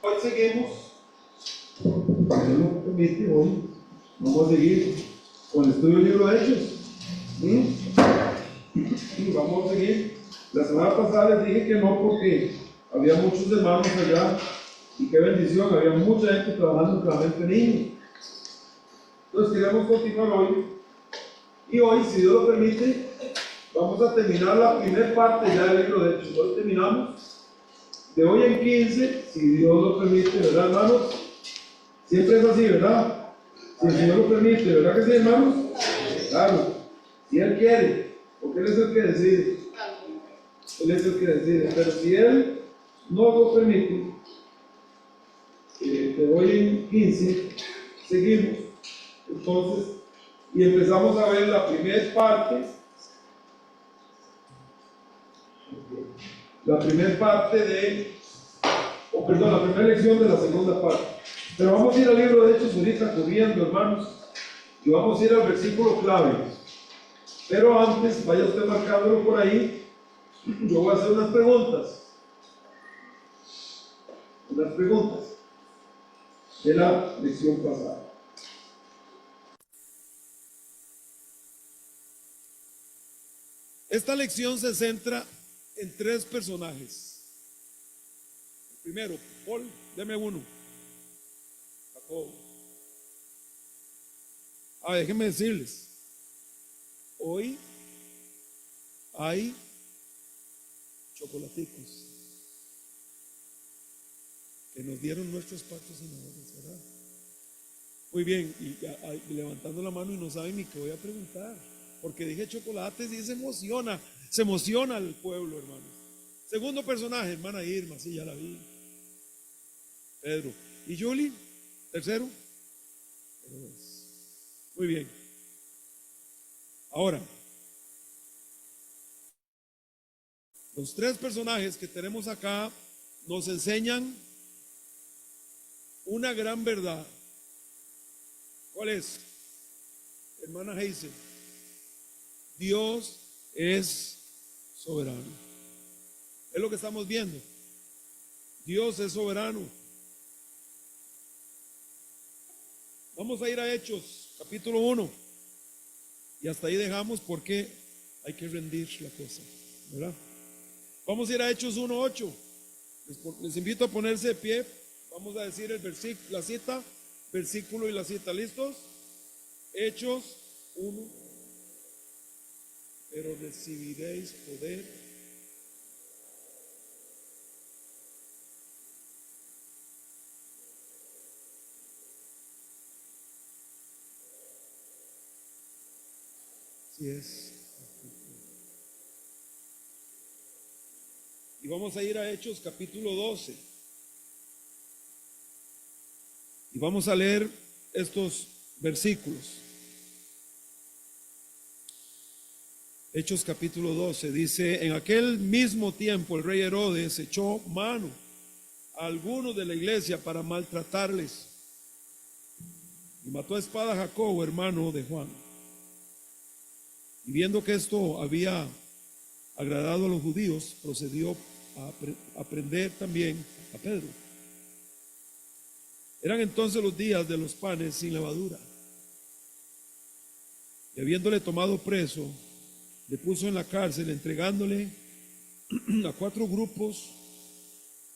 Hoy seguimos, si Dios nos permite, hoy vamos a seguir con el estudio del libro de Hechos. Y vamos a seguir. La semana pasada les dije que no, porque había muchos hermanos allá, y qué bendición, había mucha gente trabajando en Campamento Niño. Entonces queremos continuar hoy, y hoy, si Dios lo permite, vamos a terminar la primera parte ya del libro de Hechos. Hoy terminamos. De hoy en 15, si Dios lo permite, ¿verdad, hermanos? Siempre es así, ¿verdad? Si el Señor lo permite, ¿verdad que sí, hermanos? Claro, si Él quiere, porque Él es el que decide. Él es el que decide, pero si Él no lo permite, de hoy en 15, seguimos. Entonces, y empezamos a ver la primera parte, la primera lección de la segunda parte. Pero vamos a ir al libro de Hechos ahorita corriendo, hermanos, y vamos a ir al versículo clave. Pero antes, vaya usted marcándolo por ahí, yo voy a hacer unas preguntas de la lección pasada. Esta lección se centra en tres personajes. El primero, Paul, deme uno. Jacobo. Déjenme decirles, hoy hay chocolaticos que nos dieron nuestros patrocinadores, ¿verdad? Muy bien, y levantando la mano y no saben ni qué voy a preguntar, porque dije chocolates y se emociona el pueblo, hermanos. Segundo personaje, hermana Irma, sí, ya la vi. Pedro. ¿Y Julie? Tercero. Muy bien. Ahora, los tres personajes que tenemos acá nos enseñan una gran verdad. ¿Cuál es? Hermana Hazel, Dios es soberano. Es lo que estamos viendo. Dios es soberano. Vamos a ir a Hechos, capítulo 1. Y hasta ahí dejamos porque hay que rendir la cosa, ¿verdad? Vamos a ir a Hechos 1:8. Les invito a ponerse de pie. Vamos a decir el versículo, la cita, versículo y la cita. ¿Listos? Hechos 1. Pero recibiréis poder. Así es. Y vamos a ir a Hechos capítulo 12. Y vamos a leer estos versículos. Hechos capítulo 12 dice: en aquel mismo tiempo el rey Herodes echó mano a algunos de la iglesia para maltratarles, y mató a espada a Jacobo, hermano de Juan. Y viendo que esto había agradado a los judíos, procedió a prender también a Pedro. Eran entonces los días de los panes sin levadura. Y habiéndole tomado preso, le puso en la cárcel, entregándole a 4 grupos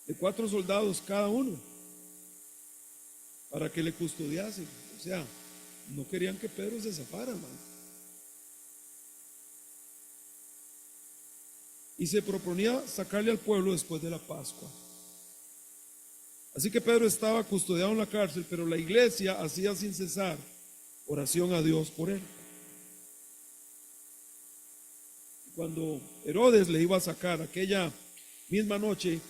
de 4 soldados cada uno, para que le custodiasen. O sea, no querían que Pedro se zafara, hermano. Y se proponía sacarle al pueblo después de la Pascua. Así que Pedro estaba custodiado en la cárcel, pero la iglesia hacía sin cesar oración a Dios por él. Cuando Herodes le iba a sacar aquella misma noche,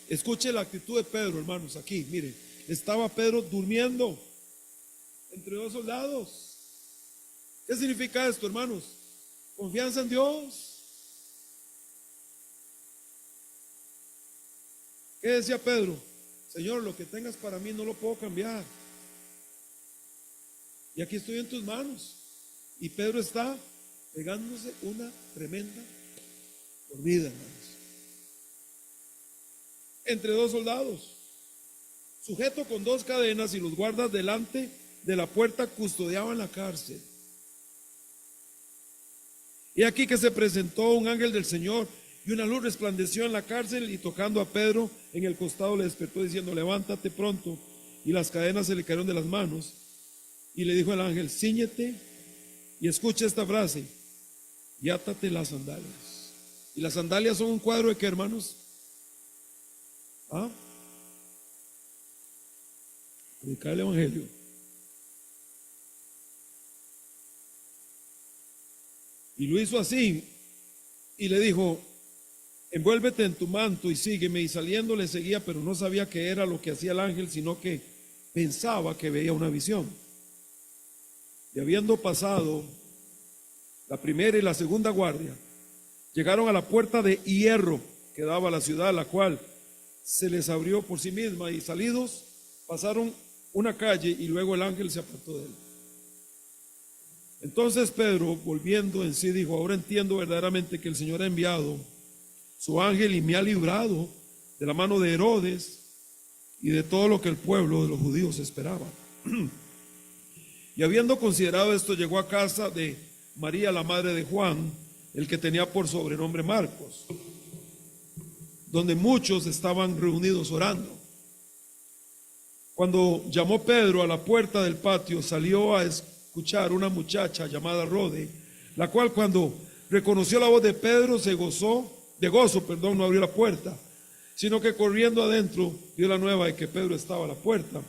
escuche la actitud de Pedro, hermanos, aquí, mire, estaba Pedro durmiendo entre 2 soldados. ¿Qué significa esto, hermanos? Confianza en Dios. ¿Qué decía Pedro? Señor, lo que tengas para mí no lo puedo cambiar. Y aquí estoy en tus manos. Y Pedro está pegándose una tremenda dormida, hermanos. Entre 2 soldados. sujeto con 2 cadenas, y los guardas delante de la puerta custodiaban la cárcel. Y aquí que se presentó un ángel del Señor, y una luz resplandeció en la cárcel, y tocando a Pedro en el costado le despertó diciendo: levántate pronto. Y las cadenas se le cayeron de las manos. Y le dijo el ángel: cíñete y escucha esta frase, y átate las sandalias. Y las sandalias son un cuadro de ¿qué, hermanos? Predicar el evangelio. Y lo hizo así, y le dijo: envuélvete en tu manto y sígueme. Y saliendo le seguía, pero no sabía qué era lo que hacía el ángel, sino que pensaba que veía una visión. Y habiendo pasado la primera y la segunda guardia, llegaron a la puerta de hierro que daba a la ciudad, la cual se les abrió por sí misma, y salidos pasaron una calle, y luego el ángel se apartó de él. Entonces Pedro, volviendo en sí, dijo: ahora entiendo verdaderamente que el Señor ha enviado su ángel y me ha librado de la mano de Herodes y de todo lo que el pueblo de los judíos esperaba. Y habiendo considerado esto, llegó a casa de María, la madre de Juan, el que tenía por sobrenombre Marcos, donde muchos estaban reunidos orando. Cuando llamó Pedro a la puerta del patio, salió a escuchar una muchacha llamada Rode, la cual, cuando reconoció la voz de Pedro, de gozo, no abrió la puerta, sino que corriendo adentro dio la nueva de que Pedro estaba a la puerta.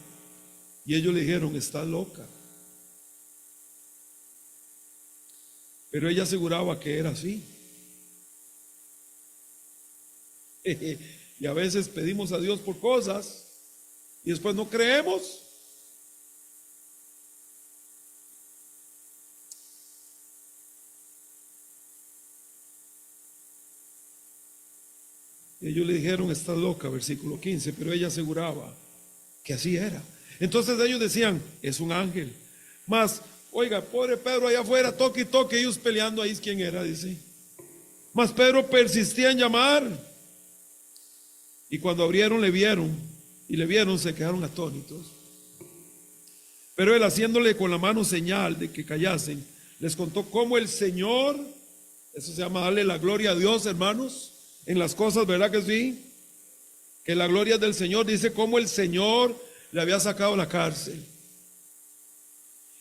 Y ellos le dijeron: estás loca. Pero ella aseguraba que era así. Y a veces pedimos a Dios por cosas y después no creemos. Ellos le dijeron: estás loca, versículo 15, pero ella aseguraba que así era. Entonces ellos decían: es un ángel. Mas, oiga, pobre Pedro allá afuera, toque y toque, ellos peleando ahí, ¿quién era? Dice. Mas Pedro persistía en llamar. Y cuando abrieron, le vieron, se quedaron atónitos. Pero él, haciéndole con la mano señal de que callasen, les contó cómo el Señor, eso se llama darle la gloria a Dios, hermanos, en las cosas, ¿verdad que sí? Que la gloria es del Señor. Dice cómo el Señor le había sacado de la cárcel.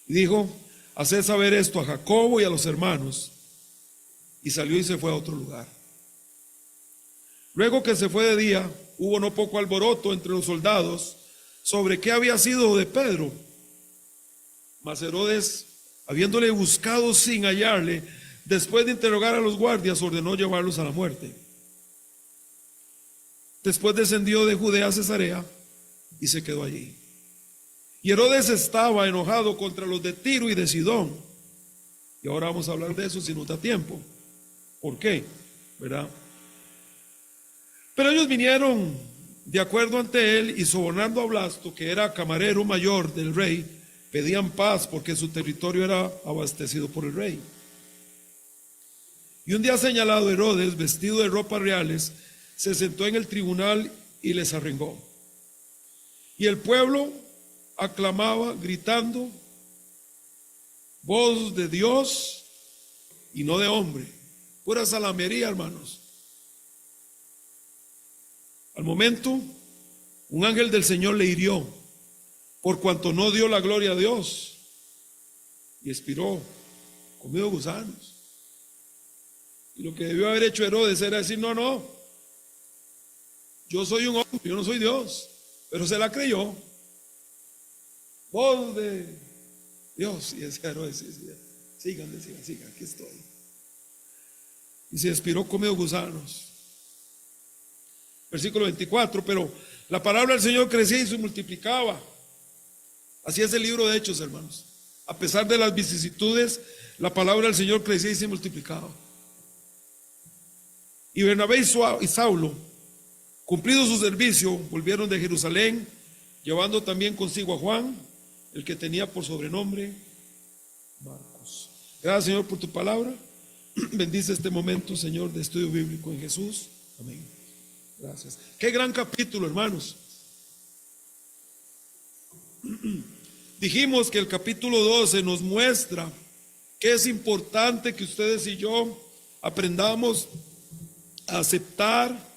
Y dijo: haced saber esto a Jacobo y a los hermanos. Y salió y se fue a otro lugar. Luego que se fue de día, hubo no poco alboroto entre los soldados sobre qué había sido de Pedro. Mas Herodes, habiéndole buscado sin hallarle, después de interrogar a los guardias, ordenó llevarlos a la muerte. Después descendió de Judea a Cesarea y se quedó allí. Y Herodes estaba enojado contra los de Tiro y de Sidón. Y ahora vamos a hablar de eso si nos da tiempo. ¿Por qué? ¿Verdad? Pero ellos vinieron de acuerdo ante él, y sobornando a Blasto, que era camarero mayor del rey, pedían paz porque su territorio era abastecido por el rey. Y un día señalado, Herodes, vestido de ropas reales, se sentó en el tribunal y les arrengó. Y el pueblo aclamaba gritando: voz de Dios y no de hombre. Pura salamería, hermanos. Al momento, un ángel del Señor le hirió, por cuanto no dio la gloria a Dios, y expiró, comió gusanos. Y lo que debió haber hecho Herodes era decir: no, yo soy un hombre, yo no soy Dios. Pero se la creyó. Voz de Dios. Y decía Herodes: sigan, aquí estoy. Y se expiró, comió gusanos. Versículo 24, pero la palabra del Señor crecía y se multiplicaba. Así es el libro de Hechos, hermanos. A pesar de las vicisitudes, la palabra del Señor crecía y se multiplicaba. Y Bernabé y Saulo, cumplido su servicio, volvieron de Jerusalén, llevando también consigo a Juan, el que tenía por sobrenombre Marcos. Gracias, Señor, por tu palabra. Bendice este momento, Señor, de estudio bíblico en Jesús. Amén. Gracias. Qué gran capítulo, hermanos. Dijimos que el capítulo 12 nos muestra que es importante que ustedes y yo aprendamos a aceptar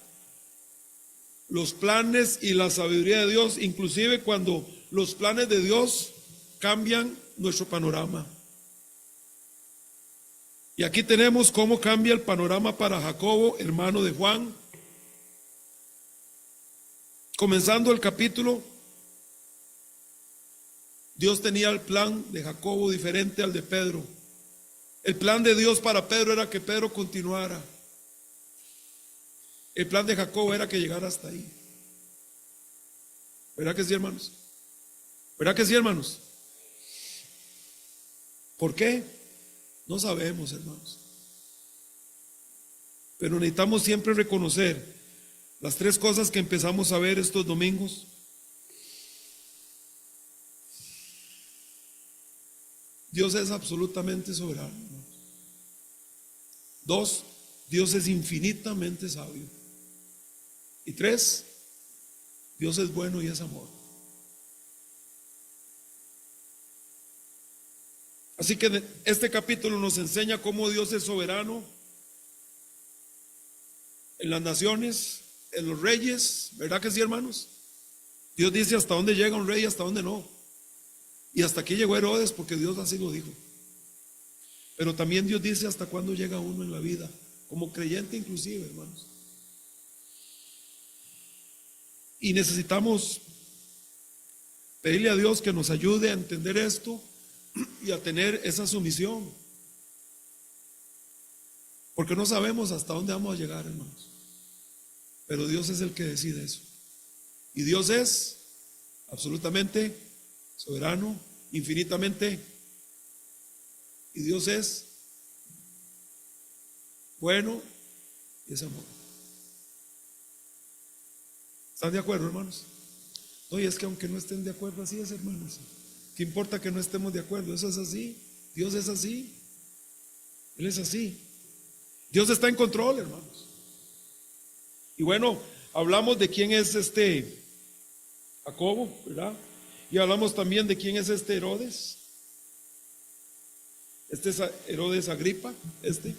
los planes y la sabiduría de Dios, inclusive cuando los planes de Dios cambian nuestro panorama. Y aquí tenemos cómo cambia el panorama para Jacobo, hermano de Juan. Comenzando el capítulo, Dios tenía el plan de Jacobo diferente al de Pedro. El plan de Dios para Pedro era que Pedro continuara. El plan de Jacobo era que llegara hasta ahí. ¿Verdad que sí, hermanos? ¿Verdad que sí, hermanos? ¿Por qué? No sabemos, hermanos. Pero necesitamos siempre reconocer las tres cosas que empezamos a ver estos domingos. Dios es absolutamente soberano, hermanos. Dos, Dios es infinitamente sabio. Y tres, Dios es bueno y es amor. Así que este capítulo nos enseña cómo Dios es soberano en las naciones, en los reyes. ¿Verdad que sí, hermanos? Dios dice hasta dónde llega un rey y hasta dónde no. Y hasta aquí llegó Herodes porque Dios así lo dijo. Pero también Dios dice hasta cuándo llega uno en la vida, como creyente inclusive, hermanos. Y necesitamos pedirle a Dios que nos ayude a entender esto y a tener esa sumisión, porque no sabemos hasta dónde vamos a llegar, hermanos, pero Dios es el que decide eso. Y Dios es absolutamente soberano, infinitamente, y Dios es bueno y es amor. ¿Están de acuerdo, hermanos? No, y es que aunque no estén de acuerdo, así es, hermanos. ¿Qué importa que no estemos de acuerdo? Eso es así. Dios es así. Él es así. Dios está en control, hermanos. Y bueno, hablamos de quién es este Jacobo, ¿verdad? Y hablamos también de quién es este Herodes. Este es Herodes Agripa, este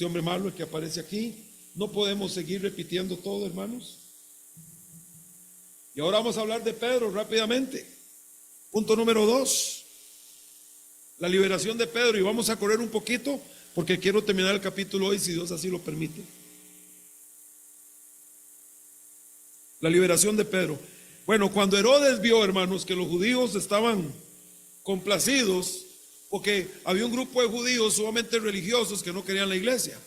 hombre malo, el que aparece aquí. No podemos seguir repitiendo todo, hermanos. Y ahora vamos a hablar de Pedro rápidamente. Punto número 2, la liberación de Pedro. Y vamos a correr un poquito porque quiero terminar el capítulo hoy, si Dios así lo permite. La liberación de Pedro. Bueno, cuando Herodes vio, hermanos, que los judíos estaban complacidos, porque había un grupo de judíos sumamente religiosos que no querían la iglesia.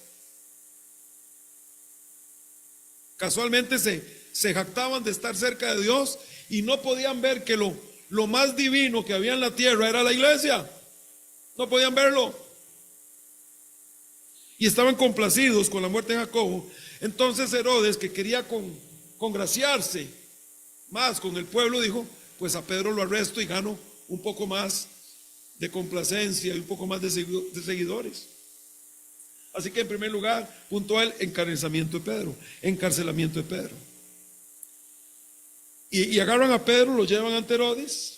Casualmente se jactaban de estar cerca de Dios y no podían ver que lo más divino que había en la tierra era la iglesia. No podían verlo. Y estaban complacidos con la muerte de Jacobo. Entonces Herodes, que quería congraciarse más con el pueblo, dijo: pues a Pedro lo arresto y gano un poco más de complacencia y un poco más de seguidores. Así que en primer lugar, puntual, encarcelamiento de Pedro. Y agarran a Pedro, lo llevan ante Herodes.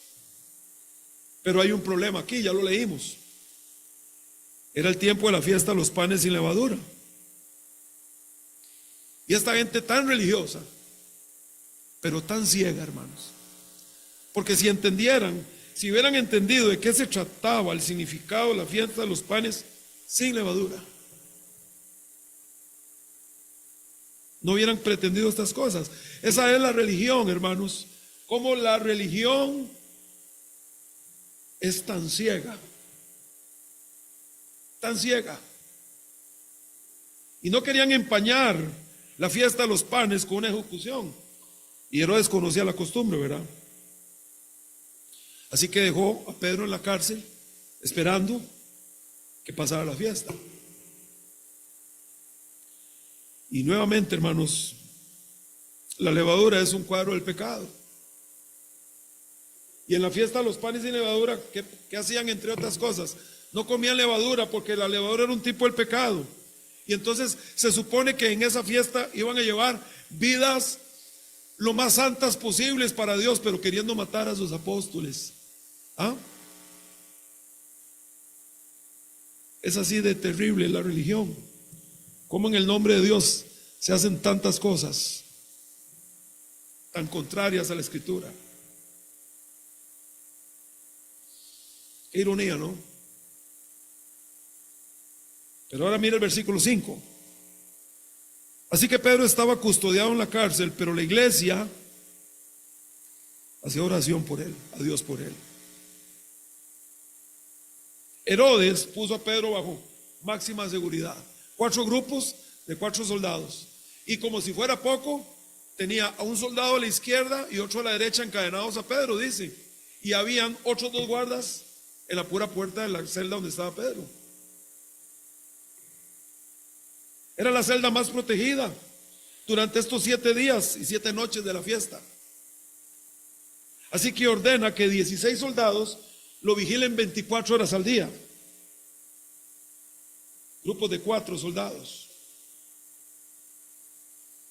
Pero hay un problema aquí, ya lo leímos. Era el tiempo de la fiesta de los panes sin levadura. Y esta gente tan religiosa, pero tan ciega, hermanos. Porque si hubieran entendido de qué se trataba el significado de la fiesta de los panes sin levadura, no hubieran pretendido estas cosas. Esa es la religión, hermanos. Como la religión es tan ciega. Tan ciega. Y no querían empañar la fiesta de los panes con una ejecución. Y Herodes conocía la costumbre, ¿verdad? Así que dejó a Pedro en la cárcel esperando que pasara la fiesta. Y nuevamente, hermanos, la levadura es un cuadro del pecado. Y en la fiesta de los panes sin levadura, ¿qué hacían entre otras cosas? No comían levadura porque la levadura era un tipo del pecado. Y entonces se supone que en esa fiesta iban a llevar vidas lo más santas posibles para Dios, pero queriendo matar a sus apóstoles. ¿Ah? Es así de terrible la religión. Como en el nombre de Dios se hacen tantas cosas tan contrarias a la Escritura. Qué ironía, ¿no? Pero ahora mira el versículo 5. Así que Pedro estaba custodiado en la cárcel, pero la iglesia hacía oración por él, a Dios por él. Herodes puso a Pedro bajo máxima seguridad. 4 grupos de 4 soldados. Y como si fuera poco, tenía a un soldado a la izquierda y otro a la derecha encadenados a Pedro, dice. Y habían otros 2 guardas en la pura puerta de la celda donde estaba Pedro. Era la celda más protegida durante estos 7 días y 7 noches de la fiesta. Así que ordena que 16 soldados lo vigilen 24 horas al día. Grupos de 4 soldados.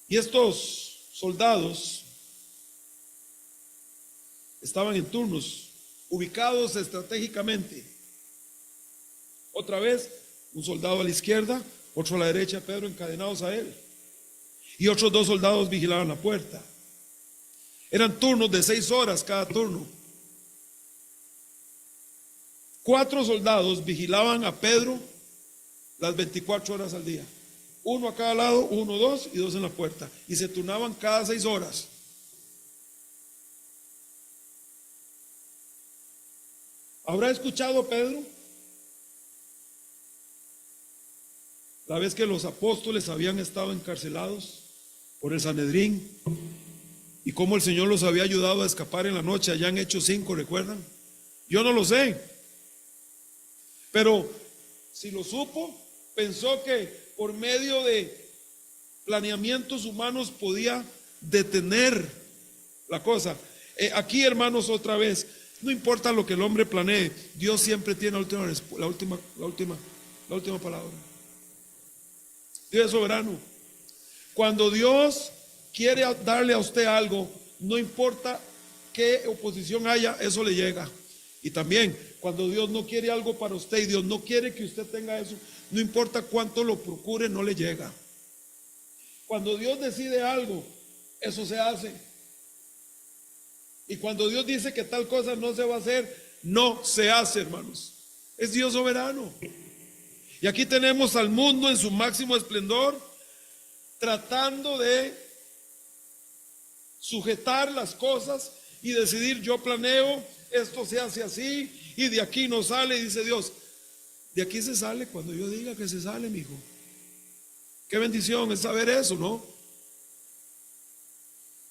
Y estos soldados estaban en turnos, ubicados estratégicamente. Otra vez, un soldado a la izquierda, otro a la derecha, Pedro encadenados a él. Y otros 2 soldados vigilaban la puerta. Eran turnos de 6 horas cada turno. 4 soldados vigilaban a Pedro las 24 horas al día. 1 a cada lado, 1, 2 y 2 en la puerta. Y se turnaban cada 6 horas. ¿Habrá escuchado Pedro la vez que los apóstoles habían estado encarcelados por el Sanedrín y cómo el Señor los había ayudado a escapar en la noche allá en Hechos 5, recuerdan? Yo no lo sé, pero si lo supo, pensó que por medio de planeamientos humanos podía detener la cosa. Aquí, hermanos, otra vez, no importa lo que el hombre planee, Dios siempre tiene la última palabra. Dios es soberano. Cuando Dios quiere darle a usted algo, no importa qué oposición haya, eso le llega. Y también, cuando Dios no quiere algo para usted y Dios no quiere que usted tenga eso, no importa cuánto lo procure, no le llega. Cuando Dios decide algo, eso se hace. Y cuando Dios dice que tal cosa no se va a hacer, no se hace, hermanos. Es Dios soberano. Y aquí tenemos al mundo en su máximo esplendor, tratando de sujetar las cosas y decidir: yo planeo, esto se hace así, y de aquí no sale. Y dice Dios: de aquí se sale cuando yo diga que se sale, mi hijo. Qué bendición es saber eso, ¿no?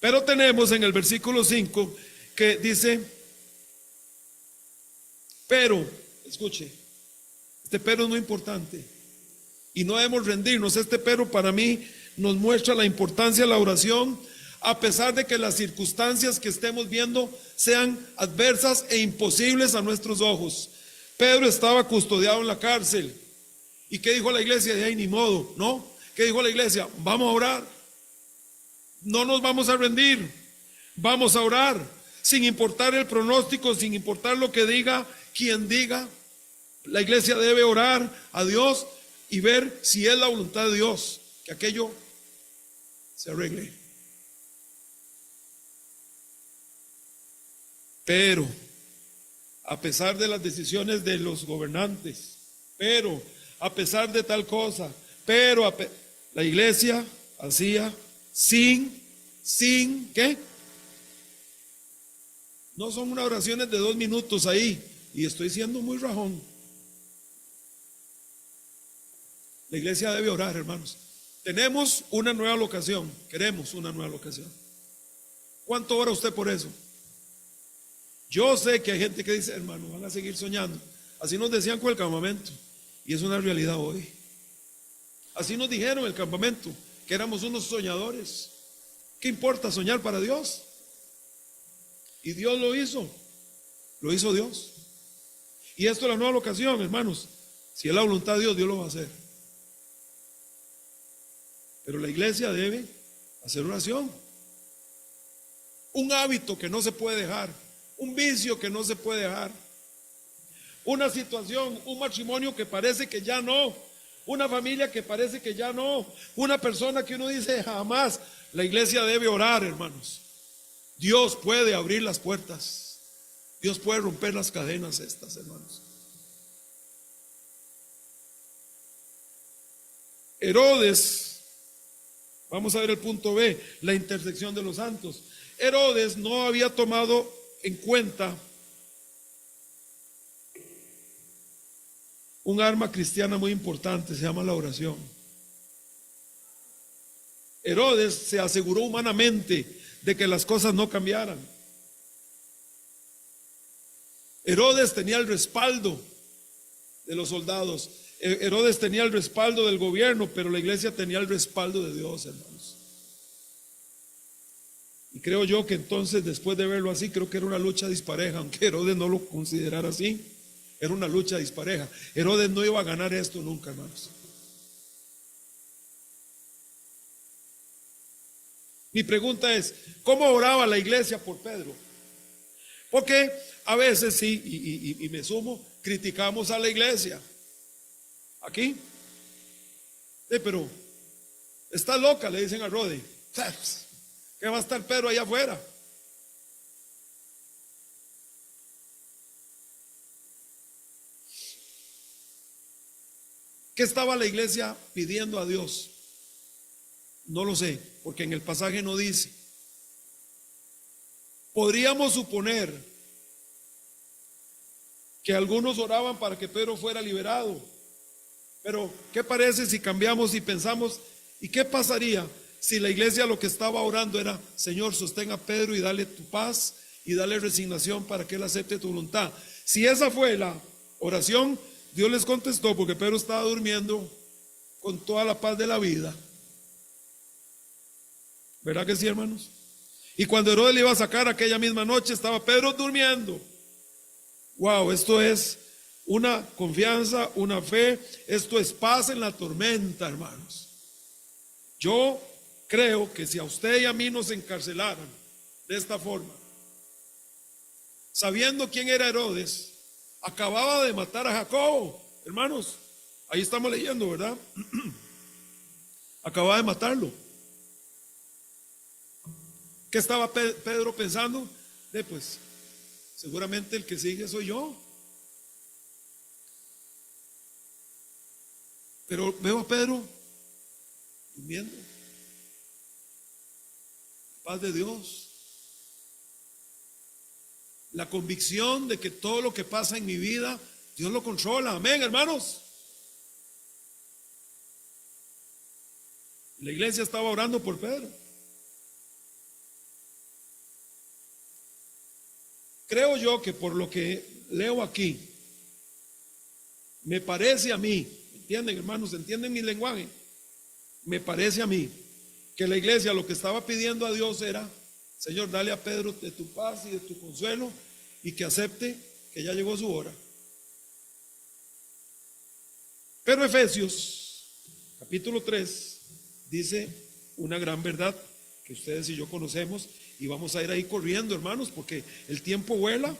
Pero tenemos en el versículo 5 que dice: pero, escuche, este pero es muy importante y no debemos rendirnos. Este pero para mí nos muestra la importancia de la oración, a pesar de que las circunstancias que estemos viendo sean adversas e imposibles a nuestros ojos. Pedro estaba custodiado en la cárcel. ¿Y qué dijo la iglesia? De ahí ni modo, ¿no? ¿Qué dijo la iglesia? Vamos a orar. No nos vamos a rendir. Vamos a orar, sin importar el pronóstico, sin importar lo que diga quien diga. La iglesia debe orar a Dios y ver si es la voluntad de Dios que aquello se arregle. Pero a pesar de las decisiones de los gobernantes, pero a pesar de tal cosa, pero la iglesia hacía sin ¿qué? No son unas oraciones de 2 minutos ahí, y estoy siendo muy rajón. La iglesia debe orar, hermanos. Tenemos una nueva locación, queremos una nueva locación. ¿Cuánto ora usted por eso? Yo sé que hay gente que dice: hermano, van a seguir soñando. Así nos decían con el campamento, y es una realidad hoy. Así nos dijeron en el campamento, que éramos unos soñadores. ¿Qué importa soñar para Dios? Y Dios lo hizo Dios. Y esto es la nueva locación, hermanos. Si es la voluntad de Dios, Dios lo va a hacer. Pero la iglesia debe hacer oración. un hábito que no se puede dejar, un vicio que no se puede dejar, una situación, un matrimonio que parece que ya no, una familia que parece que ya no, una persona que uno dice jamás. La iglesia debe orar, hermanos. Dios puede abrir las puertas, Dios puede romper las cadenas estas, hermanos. Herodes, vamos a ver el punto B, la intersección de los santos. Herodes no había tomado en cuenta un arma cristiana muy importante, se llama la oración. Herodes se aseguró humanamente de que las cosas no cambiaran. Herodes tenía el respaldo de los soldados. Herodes tenía el respaldo del gobierno, pero la iglesia tenía el respaldo de Dios, hermanos. Y creo yo que entonces, después de verlo así, creo que era una lucha dispareja, aunque Herodes no lo considerara así. Era una lucha dispareja. Herodes no iba a ganar esto nunca, hermanos. Mi pregunta es, ¿cómo oraba la iglesia por Pedro? Porque a veces sí, y me sumo, criticamos a la iglesia. Aquí. Pero está loca, le dicen a Rodi. ¿Qué va a estar Pedro allá afuera? ¿Qué estaba la iglesia pidiendo a Dios? No lo sé, porque en el pasaje no dice. Podríamos suponer que algunos oraban para que Pedro fuera liberado. Pero, ¿qué parece si cambiamos y pensamos, ¿y qué pasaría si la iglesia lo que estaba orando era, Señor, sostén a Pedro y dale tu paz y dale resignación para que él acepte tu voluntad? Si esa fue la oración, Dios les contestó, porque Pedro estaba durmiendo con toda la paz de la vida. ¿Verdad que sí, hermanos? Y cuando Herodes le iba a sacar aquella misma noche, estaba Pedro durmiendo. Wow, esto es una confianza, una fe, esto es paz en la tormenta, hermanos. Yo creo que si a usted y a mí nos encarcelaran de esta forma, sabiendo quién era Herodes, acababa de matar a Jacobo, hermanos, ahí estamos leyendo, ¿verdad? Acababa de matarlo. ¿Qué estaba Pedro pensando? Pues seguramente el que sigue soy yo. Pero veo a Pedro durmiendo. Paz de Dios. La convicción de que todo lo que pasa en mi vida, Dios lo controla. Amén, hermanos. La iglesia estaba orando por Pedro. Creo yo que por lo que leo aquí, me parece a mí, ¿entienden, hermanos? ¿Entienden mi lenguaje? Me parece a mí que la iglesia lo que estaba pidiendo a Dios era, Señor, dale a Pedro de tu paz y de tu consuelo y que acepte que ya llegó su hora. Pero Efesios capítulo 3 dice una gran verdad que ustedes y yo conocemos, y vamos a ir ahí corriendo, hermanos, porque el tiempo vuela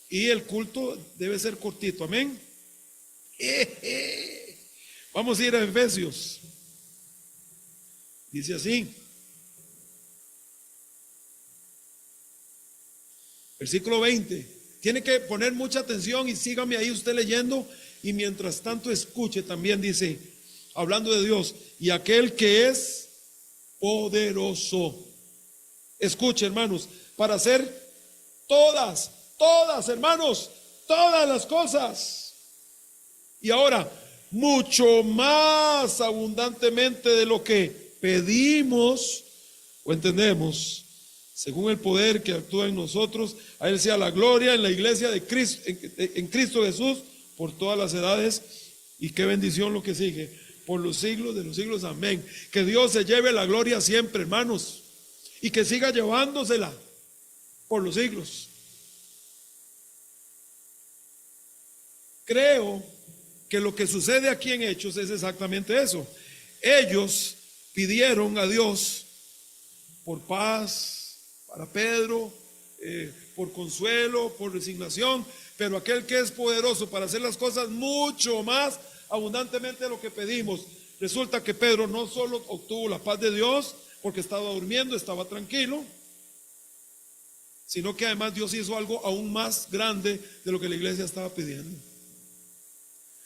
y el culto debe ser cortito. Amén. Vamos a ir a Efesios. Dice así, versículo 20. Tiene que poner mucha atención y sígame ahí usted leyendo, y mientras tanto escuche. También dice, hablando de Dios, y aquel que es poderoso. Escuche, hermanos, para hacer todas, hermanos, todas las cosas. Y ahora, mucho más abundantemente de lo que pedimos o entendemos, según el poder que actúa en nosotros. A Él sea la gloria en la iglesia de Cristo, en Cristo Jesús, por todas las edades. Y qué bendición lo que sigue, por los siglos de los siglos. Amén. Que Dios se lleve la gloria siempre, hermanos, y que siga llevándosela por los siglos. Creo que lo que sucede aquí en Hechos es exactamente eso. Ellos pidieron a Dios por paz, para Pedro, por consuelo, por resignación, pero aquel que es poderoso para hacer las cosas mucho más abundantemente de lo que pedimos. Resulta que Pedro no solo obtuvo la paz de Dios porque estaba durmiendo, estaba tranquilo, sino que además Dios hizo algo aún más grande de lo que la iglesia estaba pidiendo.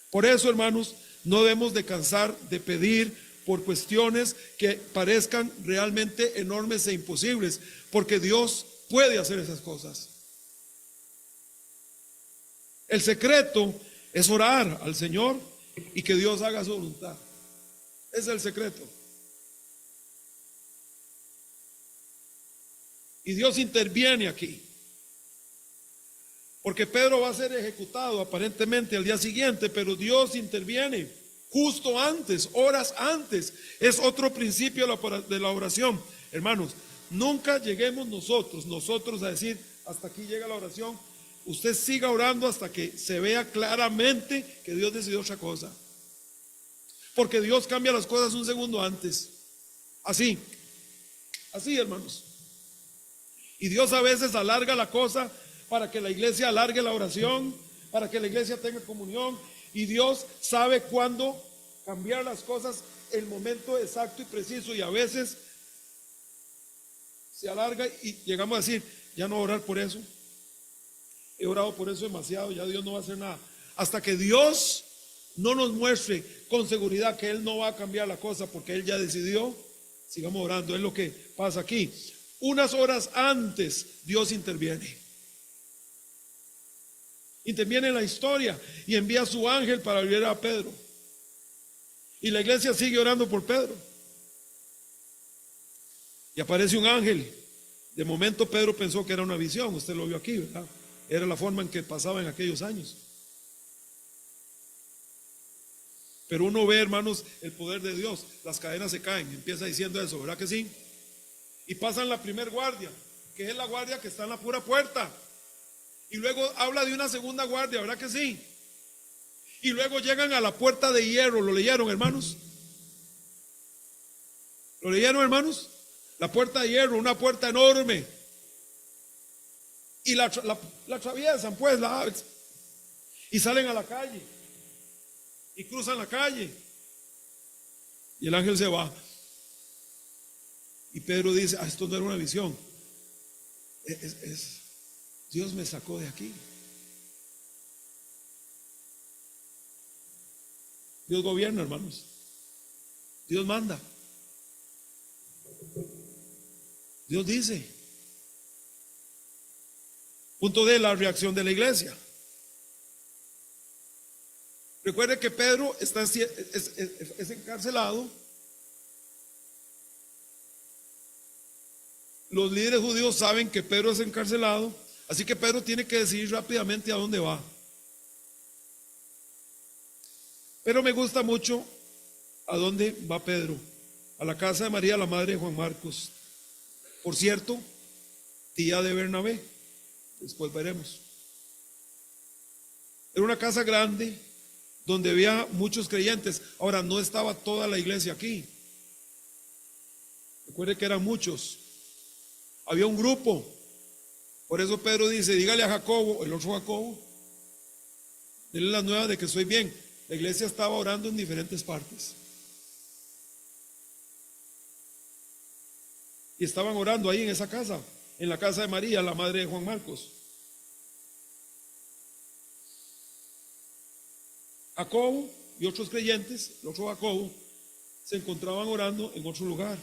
Por eso, hermanos, no debemos de cansar de pedir por cuestiones que parezcan realmente enormes e imposibles, porque Dios puede hacer esas cosas. El secreto es orar al Señor y que Dios haga su voluntad. Ese es el secreto. Y Dios interviene aquí. Porque Pedro va a ser ejecutado aparentemente al día siguiente, pero Dios interviene justo antes, horas antes. Es otro principio de la oración. Hermanos, nunca lleguemos nosotros a decir, hasta aquí llega la oración. Usted siga orando hasta que se vea claramente que Dios decidió otra cosa. Porque Dios cambia las cosas un segundo antes. Así, hermanos. Y Dios a veces alarga la cosa para que la iglesia alargue la oración, para que la iglesia tenga comunión. Y Dios sabe cuándo cambiar las cosas, el momento exacto y preciso. Y a veces se alarga y llegamos a decir, ya no voy a orar por eso. He orado por eso demasiado, ya Dios no va a hacer nada. Hasta que Dios no nos muestre con seguridad que Él no va a cambiar la cosa porque Él ya decidió, sigamos orando. Es lo que pasa aquí. Unas horas antes Dios interviene. Interviene en la historia y envía a su ángel para liberar a Pedro. Y la iglesia sigue orando por Pedro. Y aparece un ángel. De momento Pedro pensó que era una visión. Usted lo vio aquí, ¿verdad? Era la forma en que pasaba en aquellos años. Pero uno ve, hermanos, el poder de Dios. Las cadenas se caen. Empieza diciendo eso, ¿verdad que sí? Y pasan la primer guardia, que es la guardia que está en la pura puerta. Y luego habla de una segunda guardia, ¿verdad que sí? Y luego llegan a la puerta de hierro. ¿Lo leyeron, hermanos? ¿Lo leyeron, hermanos? La puerta de hierro, una puerta enorme. Y la atraviesan, pues, y salen a la calle. Y cruzan la calle. Y el ángel se va. Y Pedro dice, esto no era una visión. Dios me sacó de aquí. Dios gobierna, hermanos. Dios manda. Dios dice. Punto D, la reacción de la iglesia. Recuerde que Pedro es encarcelado. Los líderes judíos saben que Pedro es encarcelado, así que Pedro tiene que decidir rápidamente a dónde va. Pero me gusta mucho a dónde va Pedro. A la casa de María, la madre de Juan Marcos. Por cierto, tía de Bernabé. Después veremos. Era una casa grande donde había muchos creyentes. Ahora, no estaba toda la iglesia aquí. Recuerde que eran muchos. Había un grupo. Por eso Pedro dice, dígale a Jacobo, el otro Jacobo, denle la nueva de que estoy bien. La iglesia estaba orando en diferentes partes. Y estaban orando ahí en esa casa, en la casa de María, la madre de Juan Marcos. Jacobo y otros creyentes, el otro Jacobo, se encontraban orando en otro lugar.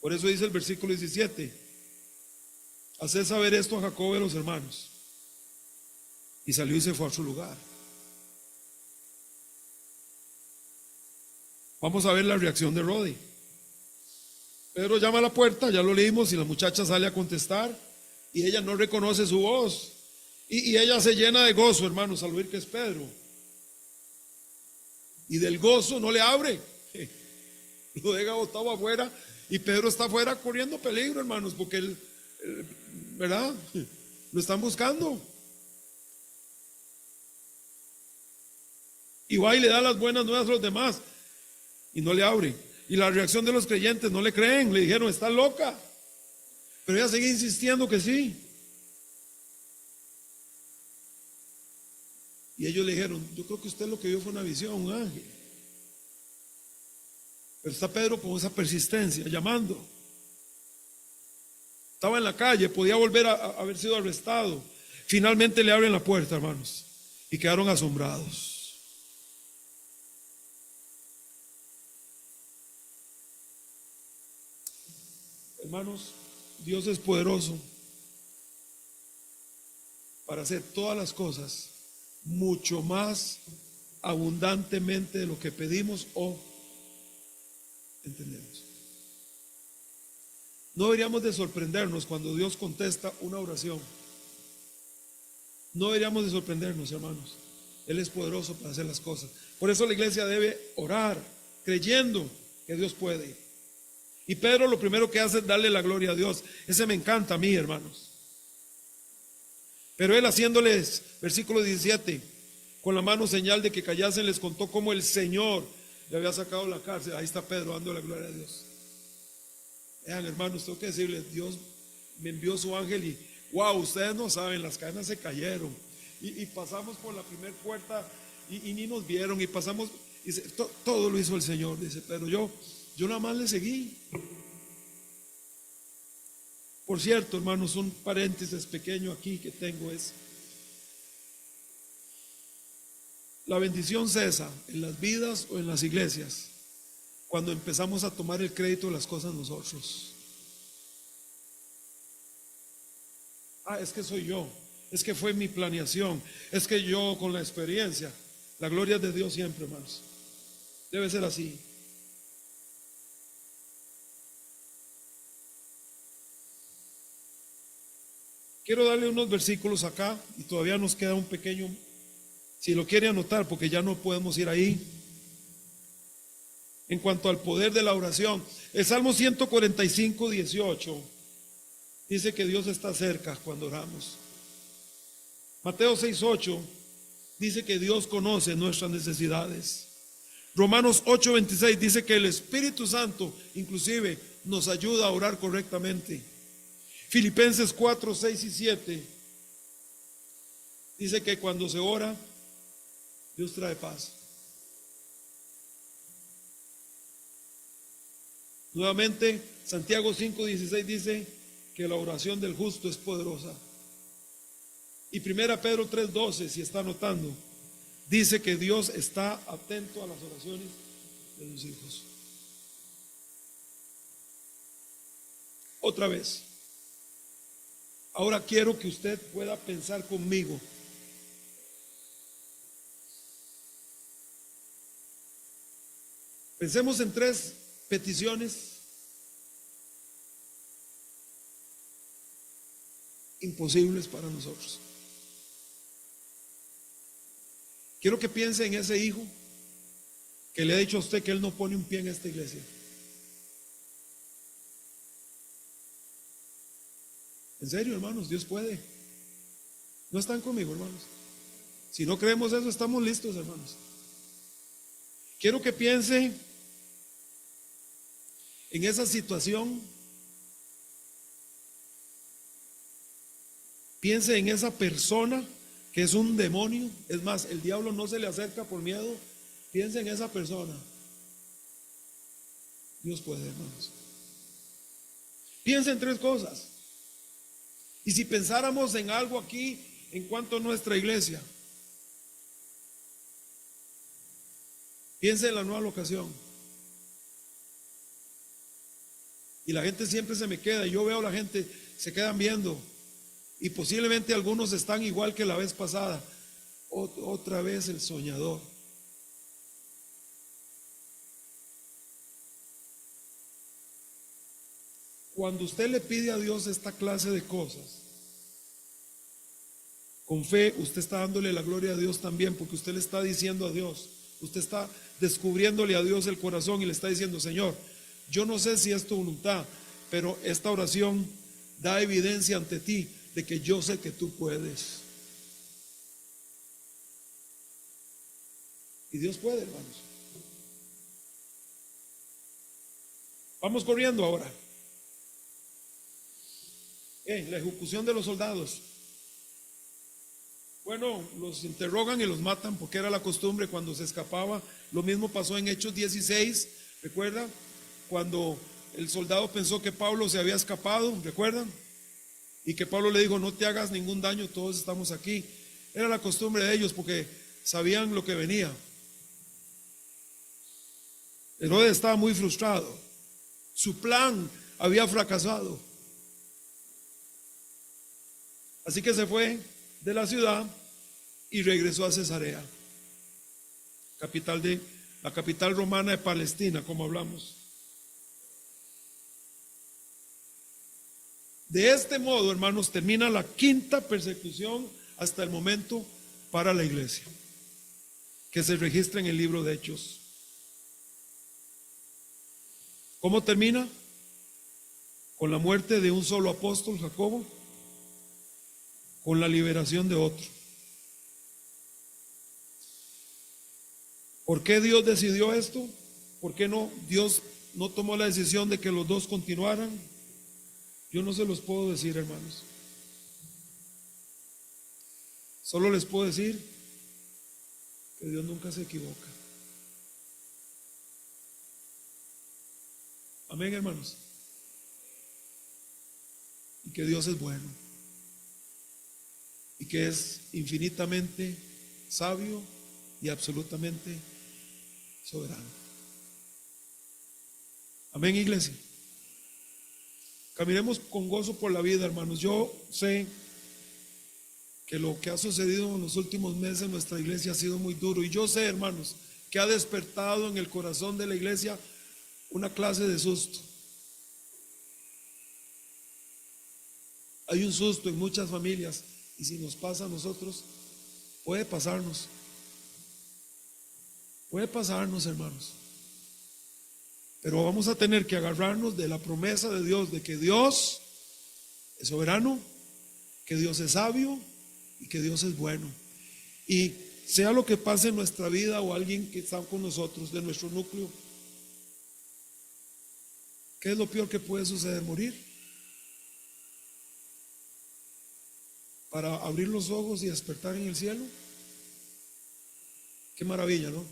Por eso dice el versículo 17, haced saber esto a Jacobo y a los hermanos. Y salió y se fue a otro lugar. Vamos a ver la reacción de Rodi. Pedro llama a la puerta, ya lo leímos, y la muchacha sale a contestar y ella no reconoce su voz. Y ella se llena de gozo, hermanos, al oír que es Pedro. Y del gozo no le abre. Lo deja botado afuera y Pedro está afuera corriendo peligro, hermanos, porque él, ¿verdad? Lo están buscando. Y va y le da las buenas nuevas a los demás y no le abre. Y la reacción de los creyentes, no le creen, le dijeron, está loca. Pero ella seguía insistiendo que sí. Y ellos le dijeron, yo creo que usted lo que vio fue una visión, un ángel. Pero está Pedro con esa persistencia, llamando. Estaba en la calle, podía volver a haber sido arrestado. Finalmente le abren la puerta, hermanos, y quedaron asombrados. Hermanos, Dios es poderoso para hacer todas las cosas mucho más abundantemente de lo que pedimos o entendemos. No deberíamos de sorprendernos cuando Dios contesta una oración. No deberíamos de sorprendernos, hermanos. Él es poderoso para hacer las cosas. Por eso la iglesia debe orar creyendo que Dios puede. Y Pedro lo primero que hace es darle la gloria a Dios. Ese me encanta a mí, hermanos. Pero él haciéndoles, versículo 17, con la mano señal de que callasen, les contó cómo el Señor le había sacado de la cárcel. Ahí está Pedro dando la gloria a Dios. Vean, hermanos, tengo que decirles, Dios me envió su ángel y wow, ustedes no saben, las cadenas se cayeron. Y pasamos por la primera puerta y ni nos vieron y pasamos, y todo lo hizo el Señor, dice, pero yo nada más le seguí. Por cierto, hermanos, un paréntesis pequeño aquí que tengo es, la bendición cesa en las vidas o en las iglesias cuando empezamos a tomar el crédito de las cosas nosotros. Es que soy yo, es que fue mi planeación, es que yo con la experiencia. La gloria es de Dios siempre, hermanos. Debe ser así. Quiero darle unos versículos acá y todavía nos queda un pequeño, si lo quiere anotar, porque ya no podemos ir ahí. En cuanto al poder de la oración, el Salmo 145, 18 dice que Dios está cerca cuando oramos. Mateo 6, 8 dice que Dios conoce nuestras necesidades. Romanos 8, 26 dice que el Espíritu Santo inclusive nos ayuda a orar correctamente. Filipenses 4, 6 y 7 dice que cuando se ora, Dios trae paz. Nuevamente, Santiago 5, 16 dice que la oración del justo es poderosa. Y 1 Pedro 3, 12, si está anotando, dice que Dios está atento a las oraciones de sus hijos. Otra vez. Ahora quiero que usted pueda pensar conmigo. Pensemos en 3 peticiones imposibles para nosotros. Quiero que piense en ese hijo que le ha dicho a usted que él no pone un pie en esta iglesia. En serio, hermanos, Dios puede. ¿No están conmigo, hermanos? Si no creemos eso, estamos listos, hermanos. Quiero que piense en esa situación. Piense en esa persona que es un demonio. Es más, el diablo no se le acerca por miedo. Piense en esa persona. Dios puede, hermanos. Piense en 3 cosas. Y si pensáramos en algo aquí en cuanto a nuestra iglesia, piense en la nueva locación. Y la gente siempre se me queda, y yo veo a la gente, se quedan viendo, y posiblemente algunos están igual que la vez pasada. Otra vez el soñador. Cuando usted le pide a Dios esta clase de cosas, con fe, usted está dándole la gloria a Dios también, porque usted le está diciendo a Dios, usted está descubriéndole a Dios el corazón y le está diciendo: Señor, yo no sé si es tu voluntad, pero esta oración da evidencia ante ti de que yo sé que tú puedes. Y Dios puede, hermanos. Vamos corriendo ahora. La ejecución de los soldados. Bueno, los interrogan y los matan porque era la costumbre cuando se escapaba. Lo mismo pasó en Hechos 16, ¿recuerda? Cuando el soldado pensó que Pablo se había escapado, ¿recuerdan? Y que Pablo le dijo, no te hagas ningún daño, todos estamos aquí. Era la costumbre de ellos porque sabían lo que venía. Herodes estaba muy frustrado. Su plan había fracasado. Así que se fue de la ciudad y regresó a Cesarea, la capital romana de Palestina, como hablamos. De este modo, hermanos, termina la quinta persecución hasta el momento para la iglesia, que se registra en el libro de Hechos. ¿Cómo termina? Con la muerte de un solo apóstol, Jacobo, con la liberación de otro. ¿Por qué Dios decidió esto? ¿Por qué no Dios no tomó la decisión de que los dos continuaran? Yo no se los puedo decir, hermanos. Solo les puedo decir que Dios nunca se equivoca. Amén, hermanos. Y que Dios es bueno. Y que es infinitamente sabio y absolutamente soberano. Amén, iglesia. Caminemos con gozo por la vida, hermanos. Yo sé que lo que ha sucedido en los últimos meses en nuestra iglesia ha sido muy duro. Y yo sé, hermanos, que ha despertado en el corazón de la iglesia una clase de susto. Hay un susto en muchas familias. Y si nos pasa a nosotros, puede pasarnos. Puede pasarnos, hermanos. Pero vamos a tener que agarrarnos de la promesa de Dios, de que Dios es soberano, que Dios es sabio y que Dios es bueno. Y sea lo que pase en nuestra vida o alguien que está con nosotros, de nuestro núcleo, ¿qué es lo peor que puede suceder? Morir. Para abrir los ojos y despertar en el cielo. Qué maravilla, ¿no?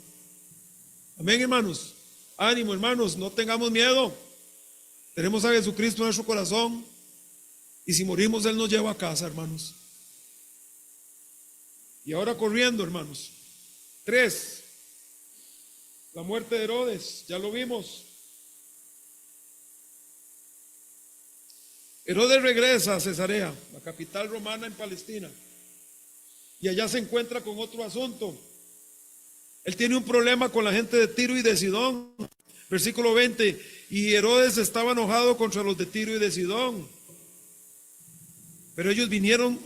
Amén, hermanos. Ánimo, hermanos, no tengamos miedo. Tenemos a Jesucristo en nuestro corazón. Y si morimos, Él nos lleva a casa, hermanos. Y ahora corriendo, hermanos. 3. La muerte de Herodes, ya lo vimos. Herodes regresa a Cesarea, la capital romana en Palestina, y allá se encuentra con otro asunto. Él tiene un problema con la gente de Tiro y de Sidón. Versículo 20, y Herodes estaba enojado contra los de Tiro y de Sidón, pero ellos vinieron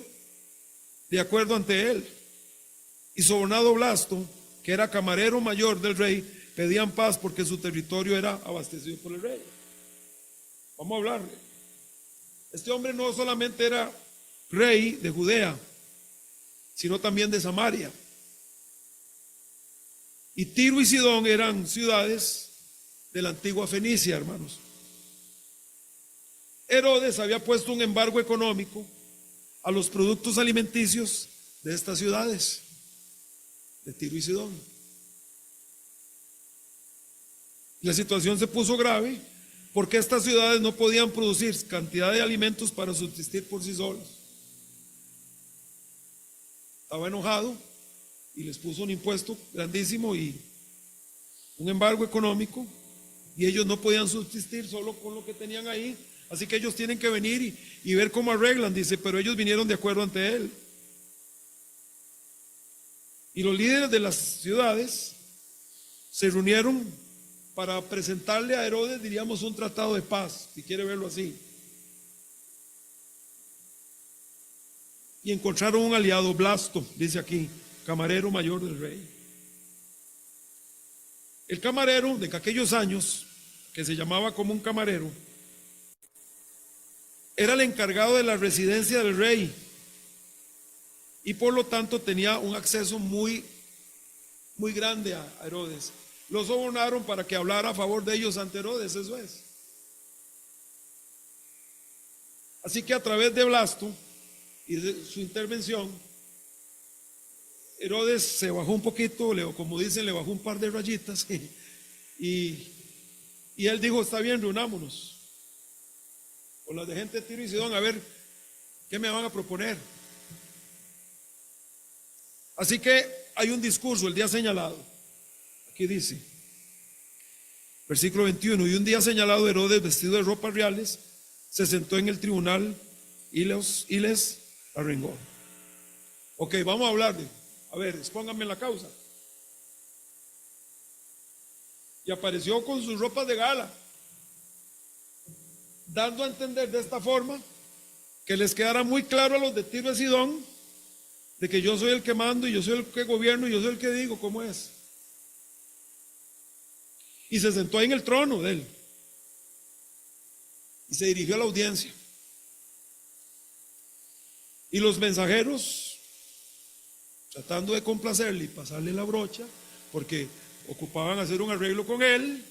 de acuerdo ante él. Y Sobornado Blasto, que era camarero mayor del rey, pedían paz porque su territorio era abastecido por el rey. Vamos a hablarle. Este hombre no solamente era rey de Judea, sino también de Samaria. Y Tiro y Sidón eran ciudades de la antigua Fenicia, hermanos. Herodes había puesto un embargo económico a los productos alimenticios de estas ciudades, de Tiro y Sidón. La situación se puso grave porque estas ciudades no podían producir cantidad de alimentos para subsistir por sí solas. Estaba enojado y les puso un impuesto grandísimo y un embargo económico, y ellos no podían subsistir solo con lo que tenían ahí. Así que ellos tienen que venir y ver cómo arreglan, dice, pero ellos vinieron de acuerdo ante él. Y los líderes de las ciudades se reunieron para presentarle a Herodes, diríamos, un tratado de paz, si quiere verlo así. Y encontraron un aliado, Blasto, dice aquí, camarero mayor del rey. El camarero de aquellos años, que se llamaba como un camarero, era el encargado de la residencia del rey y por lo tanto tenía un acceso muy grande a Herodes. Los sobornaron para que hablara a favor de ellos ante Herodes, eso es. Así que a través de Blasto y de su intervención, Herodes se bajó un poquito, como dicen, le bajó un par de rayitas y él dijo, está bien, reunámonos con las de gente de Tiro y Sidón a ver qué me van a proponer. Así que hay un discurso el día señalado. Aquí dice, versículo 21, y un día señalado Herodes, vestido de ropas reales, se sentó en el tribunal y les arengó. Ok, vamos a hablar a ver, expónganme la causa. Y apareció con sus ropas de gala, dando a entender de esta forma que les quedara muy claro a los de Tiro y Sidón de que yo soy el que mando y yo soy el que gobierno y yo soy el que digo cómo es. Y se sentó ahí en el trono de él y se dirigió a la audiencia. Y los mensajeros, tratando de complacerle y pasarle la brocha, porque ocupaban hacer un arreglo con él,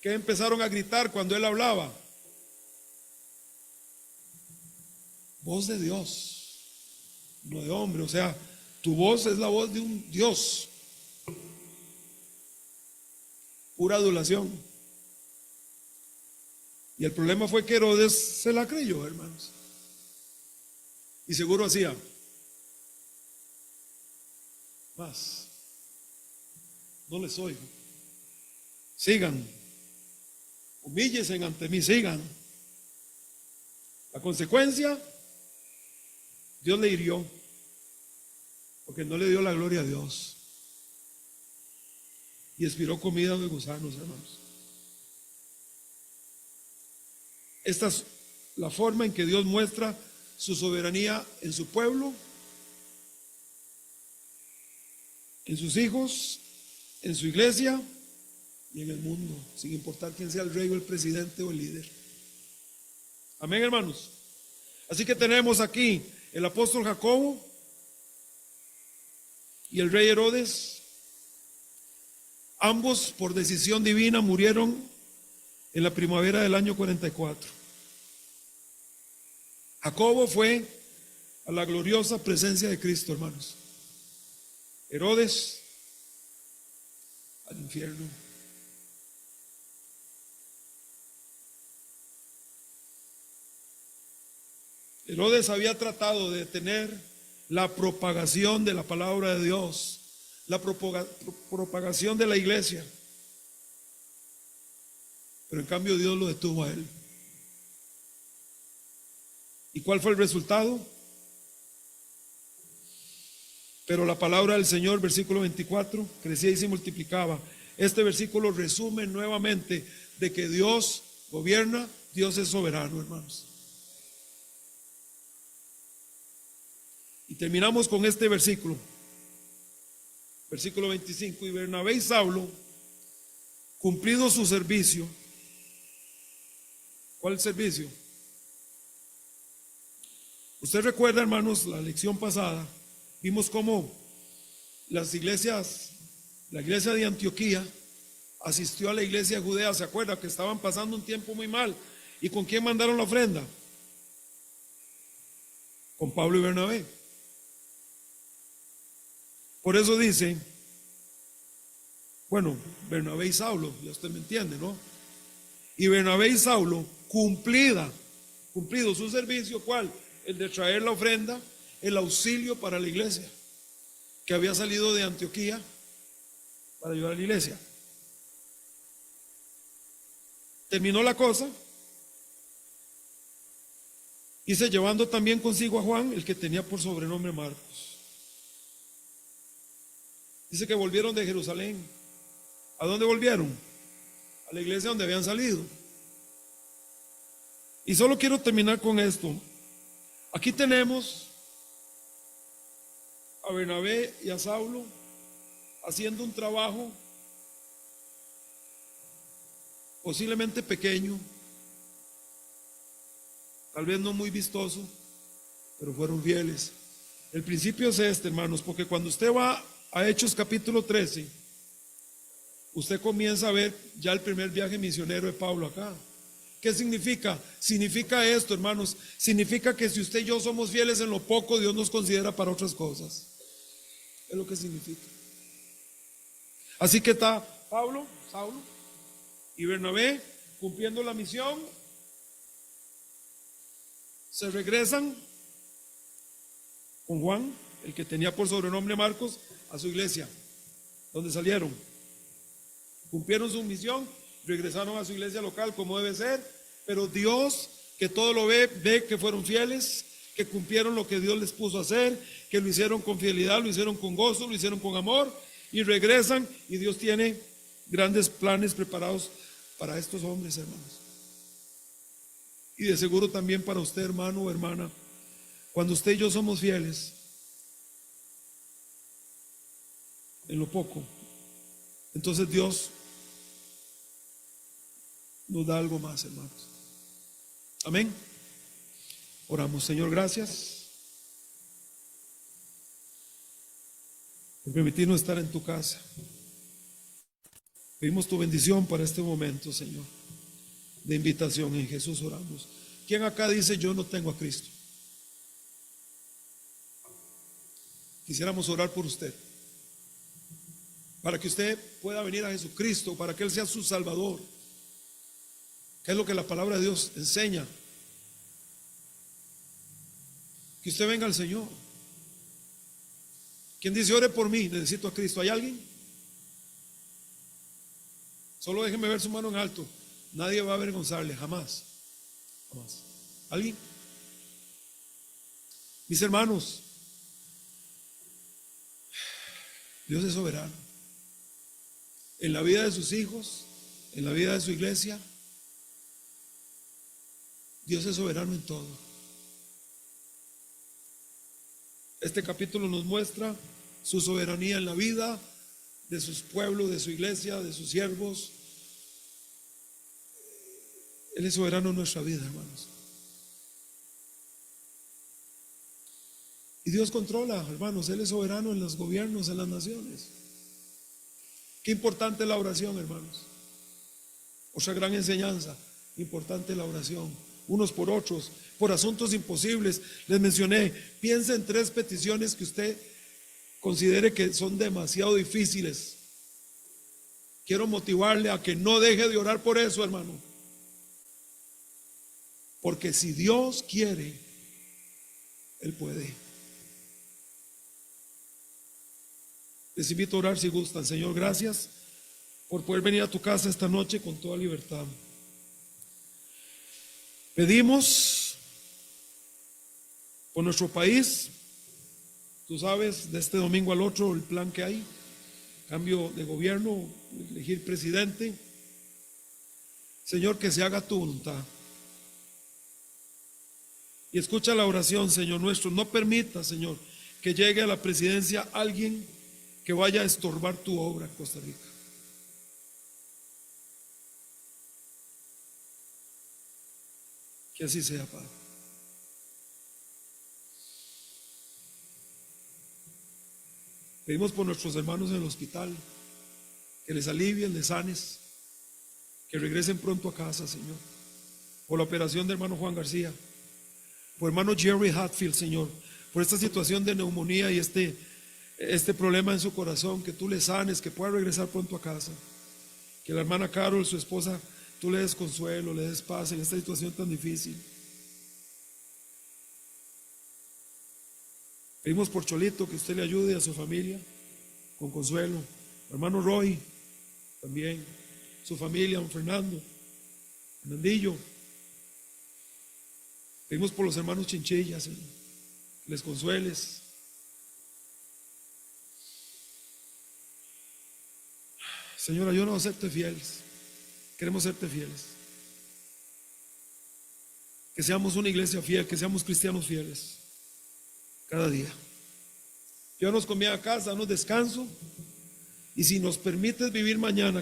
que empezaron a gritar cuando él hablaba: voz de Dios, no de hombre. O sea, tu voz es la voz de un Dios. Pura adulación. Y el problema fue que Herodes se la creyó, hermanos. Y seguro hacía más. No les oigo. Sigan. Humíllense ante mí, sigan. La consecuencia, Dios le hirió, porque no le dio la gloria a Dios. Y expiró comida de gusanos, hermanos. Esta es la forma en que Dios muestra su soberanía en su pueblo, en sus hijos, en su iglesia y en el mundo, sin importar quién sea el rey o el presidente o el líder. Amén, hermanos. Así que tenemos aquí el apóstol Jacobo y el rey Herodes. Ambos, por decisión divina, murieron en la primavera del año 44. Jacobo fue a la gloriosa presencia de Cristo, hermanos. Herodes al infierno. Herodes había tratado de detener la propagación de la palabra de Dios, la propagación de la iglesia, pero en cambio Dios lo detuvo a él. ¿Y cuál fue el resultado? Pero la palabra del Señor, versículo 24, crecía y se multiplicaba. Este versículo resume nuevamente de que Dios gobierna, Dios es soberano, hermanos. Y terminamos con este versículo, versículo 25. Y Bernabé y Saulo, cumplido su servicio. ¿Cuál servicio? Usted recuerda, hermanos, la lección pasada, vimos cómo las iglesias, la iglesia de Antioquía asistió a la iglesia judea. ¿Se acuerda que estaban pasando un tiempo muy mal? ¿Y con quién mandaron la ofrenda? Con Pablo y Bernabé. Por eso dice, bueno, Bernabé y Saulo, ya usted me entiende, ¿no? Y Bernabé y Saulo, cumplido su servicio, ¿cuál? El de traer la ofrenda, el auxilio para la iglesia, que había salido de Antioquía para ayudar a la iglesia. Terminó la cosa, hice llevando también consigo a Juan, el que tenía por sobrenombre Marcos. Dice que volvieron de Jerusalén. ¿A dónde volvieron? A la iglesia donde habían salido. Y solo quiero terminar con esto. Aquí tenemos a Bernabé y a Saulo haciendo un trabajo posiblemente pequeño, tal vez no muy vistoso, pero fueron fieles. El principio es este, hermanos, porque cuando usted va a Hechos capítulo 13, usted comienza a ver ya el primer viaje misionero de Pablo acá. ¿Qué significa? Significa esto, hermanos. Significa que si usted y yo somos fieles en lo poco, Dios nos considera para otras cosas. Es lo que significa. Así que está Saulo y Bernabé cumpliendo la misión. Se regresan con Juan, el que tenía por sobrenombre Marcos, a su iglesia, donde salieron. Cumplieron su misión, regresaron a su iglesia local como debe ser, pero Dios, que todo lo ve que fueron fieles, que cumplieron lo que Dios les puso a hacer, que lo hicieron con fidelidad, lo hicieron con gozo, lo hicieron con amor, y regresan, y Dios tiene grandes planes preparados para estos hombres, hermanos. Y de seguro también para usted, hermano o hermana, cuando usted y yo somos fieles en lo poco, entonces Dios nos da algo más, hermanos. Amén. Oramos. Señor, gracias por permitirnos estar en tu casa. Pedimos tu bendición para este momento, Señor, de invitación. En Jesús oramos. ¿Quién acá dice yo no tengo a Cristo? Quisiéramos orar por usted, para que usted pueda venir a Jesucristo, para que Él sea su Salvador, que es lo que la palabra de Dios enseña. Que usted venga al Señor. ¿Quién dice ore por mí? Necesito a Cristo. ¿Hay alguien? Solo déjeme ver su mano en alto. Nadie va a avergonzarle, jamás. Jamás. ¿Alguien? Mis hermanos, Dios es soberano en la vida de sus hijos, en la vida de su iglesia. Dios es soberano en todo. Este capítulo nos muestra su soberanía en la vida de sus pueblos, de su iglesia, de sus siervos. Él es soberano en nuestra vida, hermanos. Y Dios controla, hermanos. Él es soberano en los gobiernos, en las naciones. Qué importante es la oración, hermanos. Otra gran enseñanza, importante la oración. Unos por otros, por asuntos imposibles. Les mencioné, piensa en 3 peticiones que usted considere que son demasiado difíciles. Quiero motivarle a que no deje de orar por eso, hermano. Porque si Dios quiere, Él puede. Les invito a orar si gustan. Señor, gracias por poder venir a tu casa esta noche con toda libertad. Pedimos por nuestro país. Tú sabes, de este domingo al otro el plan que hay, cambio de gobierno, elegir presidente. Señor, que se haga tu voluntad. Y escucha la oración, Señor nuestro. No permita, Señor, que llegue a la presidencia alguien que vaya a estorbar tu obra en Costa Rica. Que así sea, Padre. Pedimos por nuestros hermanos en el hospital, que les alivien, les sanes, que regresen pronto a casa, Señor. Por la operación de hermano Juan García, por hermano Jerry Hatfield, Señor, por esta situación de neumonía y este problema en su corazón, que tú le sanes, que pueda regresar pronto a casa. Que la hermana Carol, su esposa, tú le des consuelo, le des paz en esta situación tan difícil. Pedimos por Cholito que usted le ayude a su familia con consuelo. Hermano Roy, también, su familia, don Fernando, Fernandillo. Pedimos por los hermanos Chinchillas, Señor, que les consueles. Señor, ayúdanos a serte fieles. Queremos serte fieles. Que seamos una iglesia fiel, que seamos cristianos fieles cada día. Llévanos con bien a casa, danos descanso. Y si nos permites vivir mañana,